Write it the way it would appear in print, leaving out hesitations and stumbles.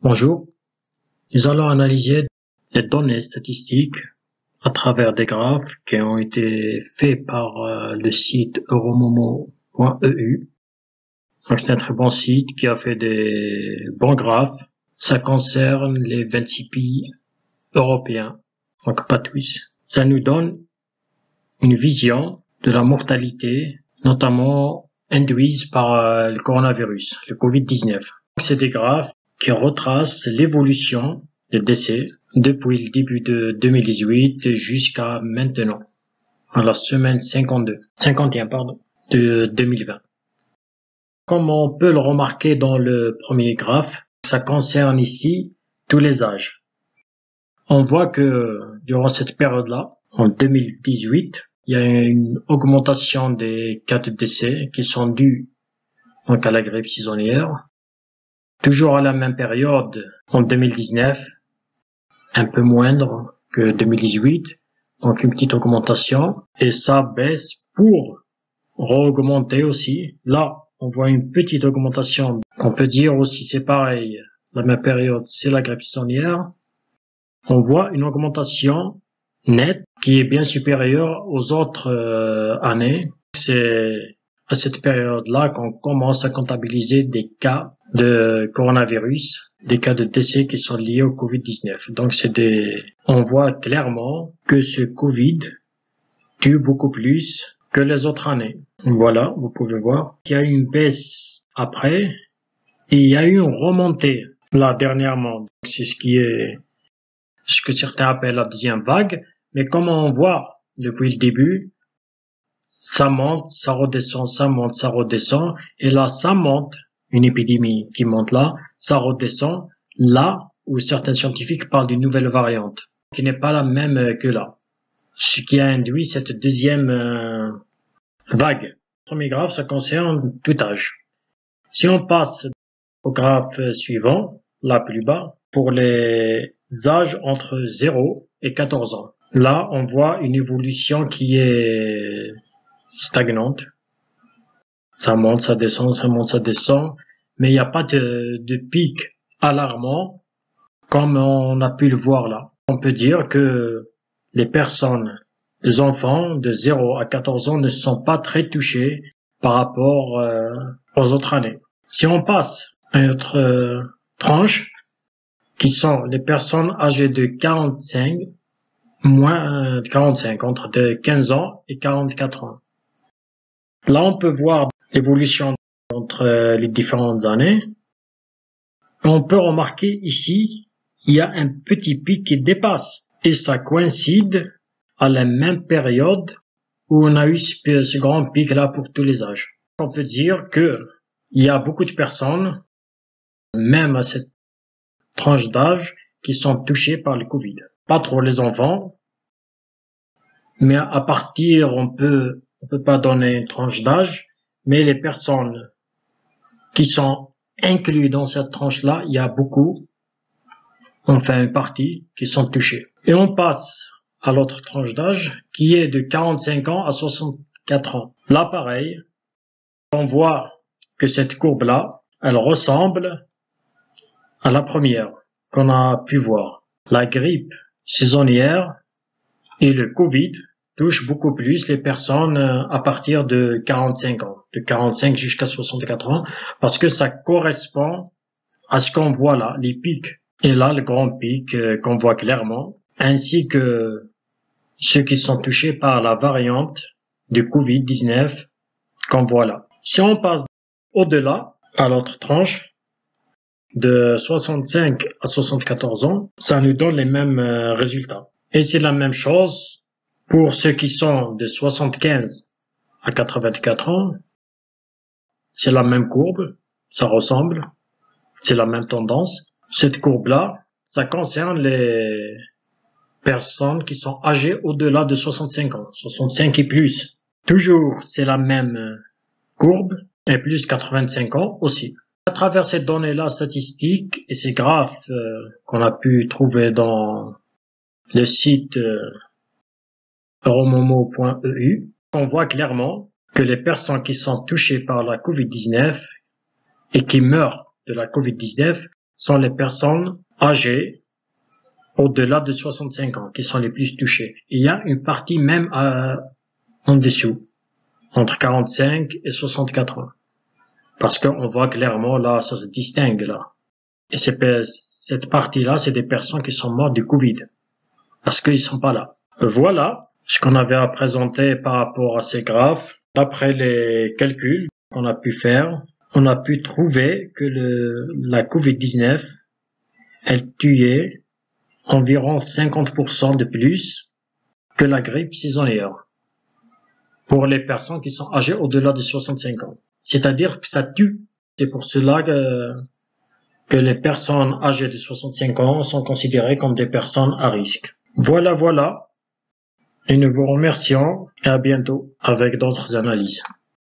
Bonjour, nous allons analyser les données statistiques à travers des graphes qui ont été faits par le site euromomo.eu. Donc c'est un très bon site qui a fait des bons graphes. Ça concerne les 26 pays européens, donc pas tous. Ça nous donne une vision de la mortalité, notamment induite par le coronavirus, le Covid-19. C'est des graphes qui retrace l'évolution des décès depuis le début de 2018 jusqu'à maintenant, à la semaine 51 de 2020. Comme on peut le remarquer dans le premier graphe, ça concerne ici tous les âges. On voit que durant cette période-là, en 2018, il y a une augmentation des cas de décès qui sont dus donc à la grippe saisonnière. Toujours à la même période, en 2019, un peu moindre que 2018, donc une petite augmentation, et ça baisse pour re-augmenter aussi. Là, on voit une petite augmentation. On peut dire aussi c'est pareil, la même période, c'est la grippe saisonnière. On voit une augmentation nette qui est bien supérieure aux autres années. C'est à cette période-là qu'on commence à comptabiliser des cas de coronavirus, des cas de décès qui sont liés au Covid-19. Donc on voit clairement que ce Covid tue beaucoup plus que les autres années. Voilà, vous pouvez voir qu'il y a eu une baisse après et il y a eu une remontée là dernièrement. C'est ce que certains appellent la deuxième vague. Mais comme on voit depuis le début, ça monte, ça redescend, ça monte, ça redescend. Et là, ça monte, une épidémie qui monte là, ça redescend là où certains scientifiques parlent d'une nouvelle variante qui n'est pas la même que là. Ce qui a induit cette deuxième vague. Le premier graphe, ça concerne tout âge. Si on passe au graphe suivant, là plus bas, pour les âges entre 0 et 14 ans. Là, on voit une évolution qui est stagnante. Ça monte, ça descend, ça monte, ça descend. Mais il n'y a pas de pic alarmant comme on a pu le voir là. On peut dire que les enfants de 0 à 14 ans ne sont pas très touchés par rapport aux autres années. Si on passe à une autre tranche, qui sont les personnes âgées de 45, moins 45, entre 15 ans et 44 ans. Là, on peut voir l'évolution entre les différentes années. On peut remarquer ici, il y a un petit pic qui dépasse. Et ça coïncide à la même période où on a eu ce grand pic-là pour tous les âges. On peut dire que il y a beaucoup de personnes, même à cette tranche d'âge, qui sont touchées par le Covid. Pas trop les enfants, mais à partir, on peut pas donner une tranche d'âge, mais les personnes qui sont incluses dans cette tranche-là, il y a beaucoup, enfin une partie, qui sont touchées. Et on passe à l'autre tranche d'âge, qui est de 45 ans à 64 ans. Là, pareil, on voit que cette courbe-là, elle ressemble à la première qu'on a pu voir. La grippe saisonnière et le Covid touchent beaucoup plus les personnes à partir de 45 ans, de 45 jusqu'à 64 ans, parce que ça correspond à ce qu'on voit là, les pics. Et là, le grand pic qu'on voit clairement, ainsi que ceux qui sont touchés par la variante du Covid-19 qu'on voit là. Si on passe au-delà, à l'autre tranche, de 65 à 74 ans, ça nous donne les mêmes résultats. Et c'est la même chose pour ceux qui sont de 75 à 84 ans. C'est la même courbe, ça ressemble, c'est la même tendance. Cette courbe-là, ça concerne les personnes qui sont âgées au-delà de 65 ans, 65 et plus. Toujours, c'est la même courbe, et plus 85 ans aussi. À travers ces données-là statistiques et ces graphes qu'on a pu trouver dans le site euromomo.eu, on voit clairement que les personnes qui sont touchées par la Covid-19 et qui meurent de la Covid-19 sont les personnes âgées au-delà de 65 ans qui sont les plus touchées. Il y a une partie même en dessous, entre 45 et 64 ans. Parce qu'on voit clairement là, ça se distingue là. Et cette partie-là, c'est des personnes qui sont mortes du Covid. Parce qu'ils sont pas là. Voilà ce qu'on avait à présenter par rapport à ces graphes. D'après les calculs qu'on a pu faire, on a pu trouver que la Covid-19, elle tuait environ 50% de plus que la grippe saisonnière pour les personnes qui sont âgées au-delà de 65 ans. C'est-à-dire que ça tue. C'est pour cela que les personnes âgées de 65 ans sont considérées comme des personnes à risque. Voilà. Et nous vous remercions et à bientôt avec d'autres analyses.